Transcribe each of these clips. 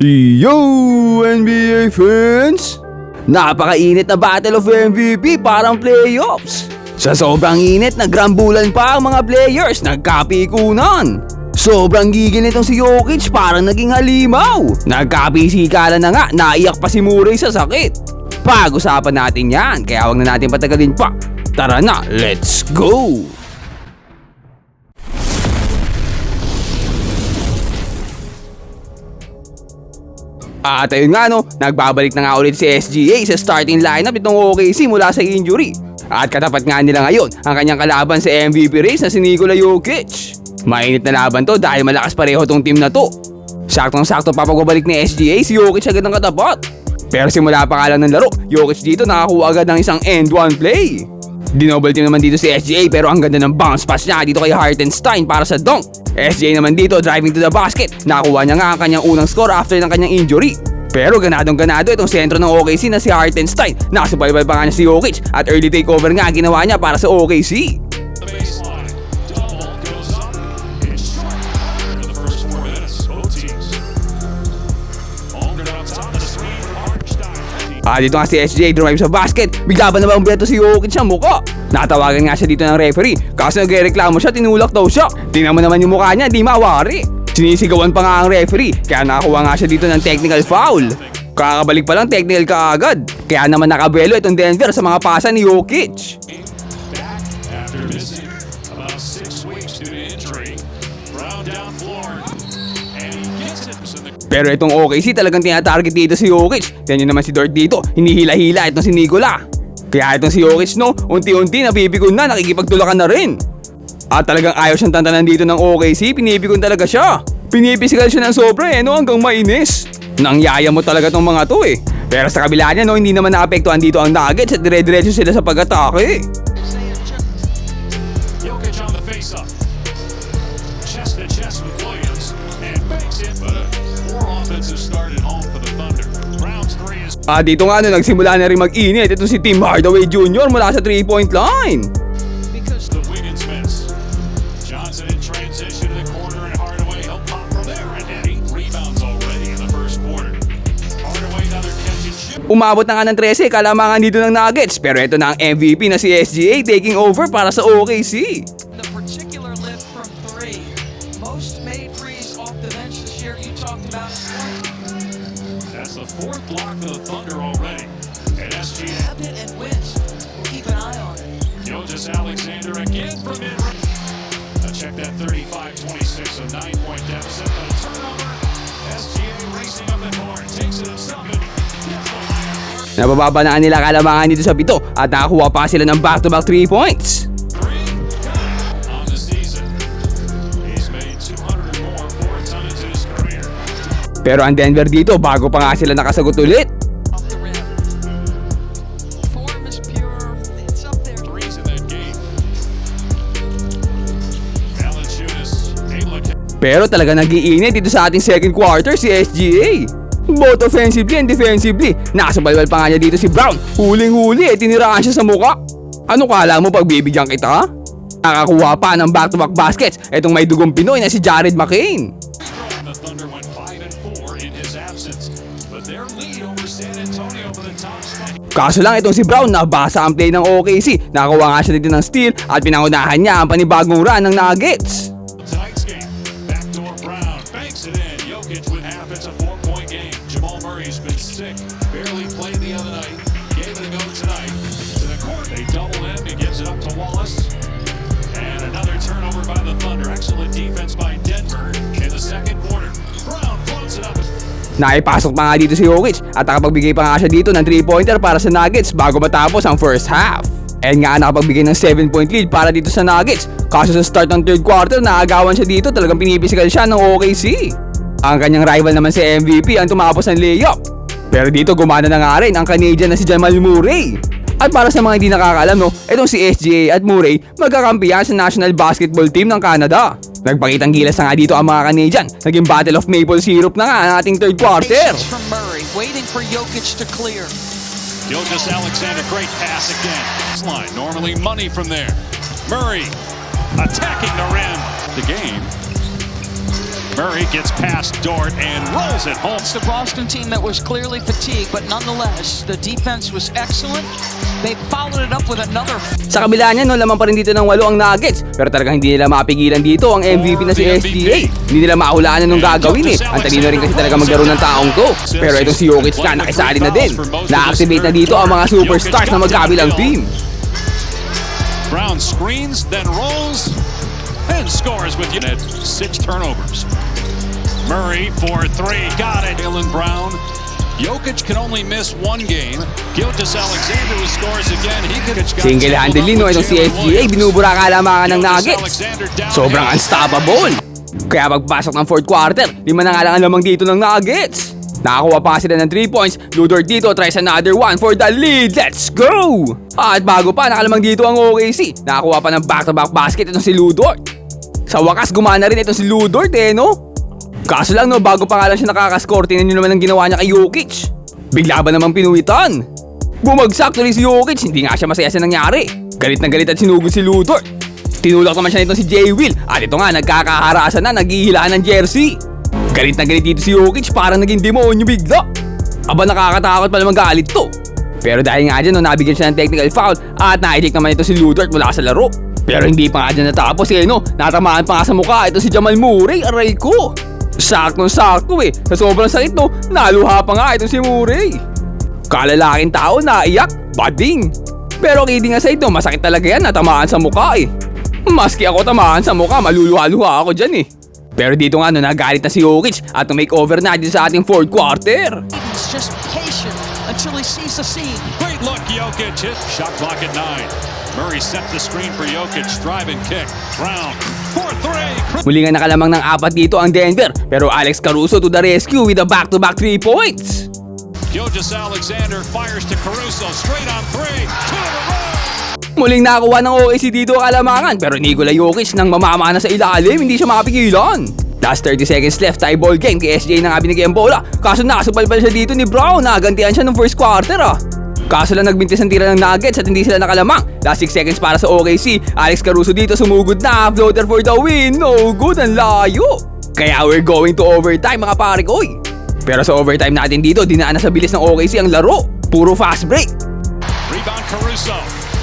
Yo, NBA fans! Napakainit na Battle of MVP parang playoffs. Sa sobrang init, nagrambulan pa ang mga players, nagkapikunan. Sobrang gigil nitong si Jokic, parang naging halimaw. Nagkapisikalan na nga, naiyak pa si Murray sa sakit. Pag-usapan natin yan, kaya wag na natin patagalin pa. Tara na, let's go! At ayun nga no, nagbabalik na nga ulit si SGA sa starting lineup itong OKC mula sa injury. At katapat nga nila ngayon ang kanyang kalaban sa MVP race na si Nikola Jokic. Mainit na laban to dahil malakas pareho tong team na to. Saktong-sakto pa pagbabalik ni SGA, si Jokic agad ang katapat. Pero simula pa nga lang ng laro, Jokic dito nakakuha agad ng isang end-one play. Dinoble team naman dito si SGA pero ang ganda ng bounce pass niya dito kay Hartenstein para sa dunk. SGA naman dito driving to the basket. Nakuha niya nga ang kanyang unang score after ng kanyang injury. Pero ganadong-ganado itong sentro ng OKC na si Hartenstein. Nakasubaybay pa nga niya si Jokic at early takeover nga ginawa niya para sa OKC. Dito nga si SGA drive sa basket. Bigla ba naman beto si Jokic sa mukha? Natawagan nga siya dito ng referee. Kasi nagreklamo siya, tinulak daw siya. Tingnan mo naman yung mukha niya, di mawari. Sinisigawan pa nga ang referee, kaya nakakuha nga siya dito ng technical foul. Kakabalik pa lang, technical ka agad. Kaya naman nakabelo itong Denver sa mga pasa ni Jokic. Pero itong OKC talagang tinatarget dito si Jokic. Yan yun naman si Dort dito, hinihila-hila itong si Nikola. Kaya itong si Jokic no, unti-unti napipikon na, nakikipagtulakan na rin. At talagang ayaw siyang tantanan dito ng OKC, pinipikon talaga siya. Pinipisikal siya ng sobra no, hanggang mainis. Nangyaya mo talaga tong mga to eh. Pero sa kabila niya no, hindi naman naapektuhan dito ang Nuggets at dire-diretso sila sa pag-atake. Jokic on the face-up. Chest to chest with Williams and banks it, but dito nga no, nagsimula na rin mag-init itong si Tim Hardaway Jr. mula sa 3-point line. Because the Wiggins miss. Johnson in transition to the corner and Hardaway helped pop from there and had 8 rebounds already in the first quarter. Hardaway another catch and shoot. Umabot na nga ng 13 kalamangan dito ng Nuggets, pero ito na ang MVP na si SGA taking over para sa OKC. The particular lift from 3. Most made threes off the bench this year. You talked about that's the 4th block of the Thunder already. And SGA and wins. We'll keep an eye on it. Gilgeous Alexander again from mid-range. Check that 35-26, a 9-point deficit, but a turnover. SGA racing up the court, takes it himself. Nabababa na nila kalamangan dito sa 7 at nakakuha pa sila ng back-to-back 3 points. On the season, he's made 200 or more boards on into his career. Pero ang Denver dito, bago pa nga sila nakasagot ulit. Off the rim. Form is pure. It's up there. Threes in that game. Valanciunas able to. Pero talaga nag-iinit dito sa ating second quarter si SGA. Both offensively and defensively. Nakasabalbal pa nga niya dito si Brown. Huling-huli tiniraan siya sa mukha. Ano kala mo pagbibigyan kita? Nakakuha pa ng back-to-back baskets itong may dugong Pinoy na si Jared McCain. The Thunder went 5-4 in his absence, but their lead over San Antonio for the top spot. Kaso lang itong si Brown, nabasa ang play ng OKC. Nakakuha nga siya dito ng steal at pinangunahan niya ang panibagong run ng Nuggets. Tonight's game, backdoor Brown banks it in. Jokic with half. It's a 4-point game. Jamal Murray's been sick, barely played the other night. Gave it a go tonight. To the court, they double him. He gives it up to Wallace, and another turnover by the Thunder. Excellent defense by Denver in the second quarter. Brown floats it up. Naipasok pa nga dito si Jokic at nakapagbigay pa nga siya dito ng 3-pointer para sa Nuggets bago matapos ang first half. And nga nakapagbigay ng 7-point lead para dito sa Nuggets. Kaso sa start ng third quarter, naagawan siya dito, talagang pinipisikal siya ng OKC. Ang kanyang rival naman si MVP ang tumapos ng layup. Pero dito gumana na nga rin ang Canadian na si Jamal Murray. At para sa mga hindi nakakaalam no, itong si SGA at Murray magkakampiyan sa National Basketball Team ng Canada. Nagpakitang gilas na nga dito ang mga Canadian. Naging Battle of Maple Syrup na nga ang ating third quarter. From Murray, waiting for Jokic to clear. Gilgeous Alexander, great pass again. Line, normally money from there. Murray attacking the rim. The game Murray gets past Dort and rolls it home. It's the Boston team that was clearly fatigued, but nonetheless, the defense was excellent. They followed it up with another. Sa kabila niya, no, lamang pa rin dito ng 8 ang Nuggets. Pero talagang hindi nila mapigilan dito ang MVP na si SGA. Hindi nila mahulaan anong gagawin eh. Ang talino rin kasi talaga maglaro ng taong to. Pero itong si Jokic ka, nakisali na din. Na-activate na dito ang mga superstars na magkabilang team. Brown screens, then rolls, and scores with 6 turnovers. Murray for 3, got it. Jaylen Brown. Jokic can only miss 1 game. Gilgeous-Alexander who scores again. He could Single-handedly, no, itong si SGA, binubura ka lamang ng Nuggets. Sobrang unstoppable. Kaya pagpasok ng 4th quarter, 5 na nga lang ang lamang dito ng Nuggets. Nakakuha pa sila ng 3 points. Ludor dito tries another one for the lead. Let's go! At bago pa, nakalamang dito ang OKC. Nakakuha pa ng back-to-back basket itong si Ludor. Sa wakas, gumana rin itong si Ludor, no? Kaso lang, no, bago pa nga lang siya nakakascore, tingnan nyo naman ang ginawa niya kay Jokic. Bigla ba namang pinuwitan? Bumagsak tuloy si Jokic, hindi nga siya masaya sa nangyari. Galit na galit at sinugod si Ludor. Tinulak naman siya nitong si J. Will. At ito nga, nagkakaharasan na, naghihilaan ng jersey. Galit na galit dito si Jokic, parang naging demonyo bigla. Aba, nakakatakot pa naman galit to. Pero dahil nga dyan, no, nabigyan siya ng technical foul at na-eject naman ito si Ludor mula sa laro. Pero hindi pa nga dyan natapos no, natamaan pa nga sa mukha ito si Jamal Murray, aray ko. Saktong-sakto sa sobrang sakit no, naluha pa nga ito si Murray. Kalalaking tao naiyak, bading. Pero kidding aside no, masakit talaga yan, natamaan sa mukha Maski ako tamaan sa mukha, maluluha-luha ako dyan Pero dito nga no, nagalit na si Jokic at make-over na dito sa ating 4th quarter. He's just patient until he sees the scene. Great look, Jokic hit. Shot clock at 9. Murray set the screen for Jokic. Drive and kick. Brown for 3. Muli nga nakalamang ng 4 dito ang Denver. Pero Alex Caruso to the rescue with a back-to-back 3 points. Gilgeous-Alexander fires to Caruso. Straight on 3. 2 in a row. Muling nakuha ng OKC dito ang kalamangan. Pero Nikola Jokic nang mamamana sa ilalim, hindi siya makapigilan. Last 30 seconds left, tie ball game kay SGA na nga binigay ang bola. Kaso nakasupalpal siya dito ni Brown, nagantihan siya ng first quarter Kaso lang nagbintis ang tira ng Nuggets at hindi sila nakalamang. Last 6 seconds para sa OKC. Alex Caruso dito sumugod na, floater for the win. No good, ang layo. Kaya we're going to overtime mga pare ko. Pero sa overtime natin dito, dinaan na sa bilis ng OKC ang laro. Puro fast break. Rebound Caruso.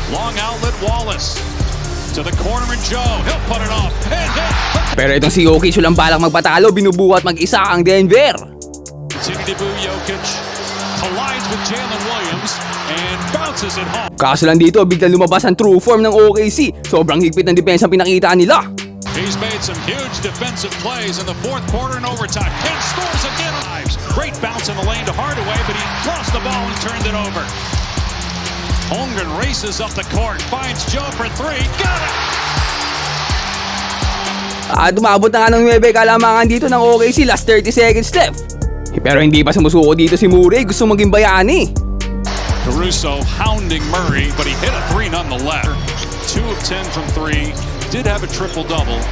Long outlet Wallace. To the corner and Joe. He'll put it off. And hit. Pero itong si Jokic walang balak magpatalo, binubuhat mag-isa ang Denver. Continue to boo Jokic. Collides with Jalen Williams and bounces it home. Kaso lang dito, biglang lumabas ang true form ng OKC. Sobrang higpit ng depensa ang pinakita nila. He's made some huge defensive plays in the 4th quarter and overtime. And scores again. Great bounce in the lane to Hardaway, but he lost the ball and turned it over. Holmgren races up the court, finds Joe for 3, got it! At umabot na nga ng 9 kalamangan dito ng OKC, last 30 seconds left. Pero hindi pa sumusuko dito si Murray, gusto maging bayani. Caruso hounding Murray, but he hit a 3 nonetheless. 2 of 10 from 3, did have a triple-double.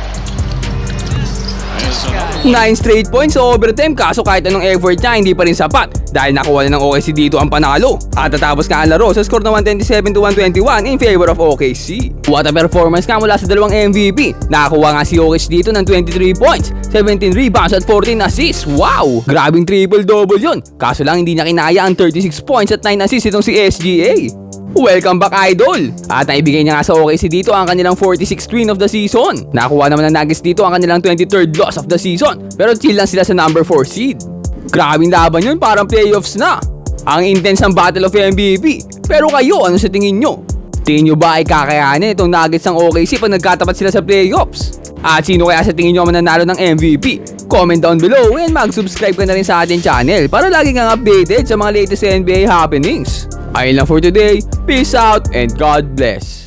9 straight points sa overtime, kaso kahit anong effort niya hindi pa rin sapat dahil nakuha na ng OKC dito ang panalo. At tatapos nga ang laro sa score na 127-121 in favor of OKC. What a performance nga mula sa dalawang MVP. Nakakuha nga si Jokic dito ng 23 points, 17 rebounds at 14 assists. Wow! Grabing triple-double yun. Kaso lang hindi niya kinaya ang 36 points at 9 assists itong si SGA. Welcome back, idol! At naibigay niya nga sa OKC dito ang kanilang 46th win of the season. Nakuha naman ng Nuggets dito ang kanilang 23rd loss of the season. Pero chill lang sila sa number 4 seed. Grabing laban yun, parang playoffs na. Ang intense ng Battle of MVP. Pero kayo, ano sa tingin nyo? Tingin nyo ba ay kakayanin itong Nuggets ng OKC pag nagkatapat sila sa playoffs? At sino kaya sa tingin nyo mananalo ng MVP? Comment down below and mag-subscribe ka na rin sa ating channel para lagi kang updated sa mga latest NBA happenings. Ayun lang for today. Peace out and God bless.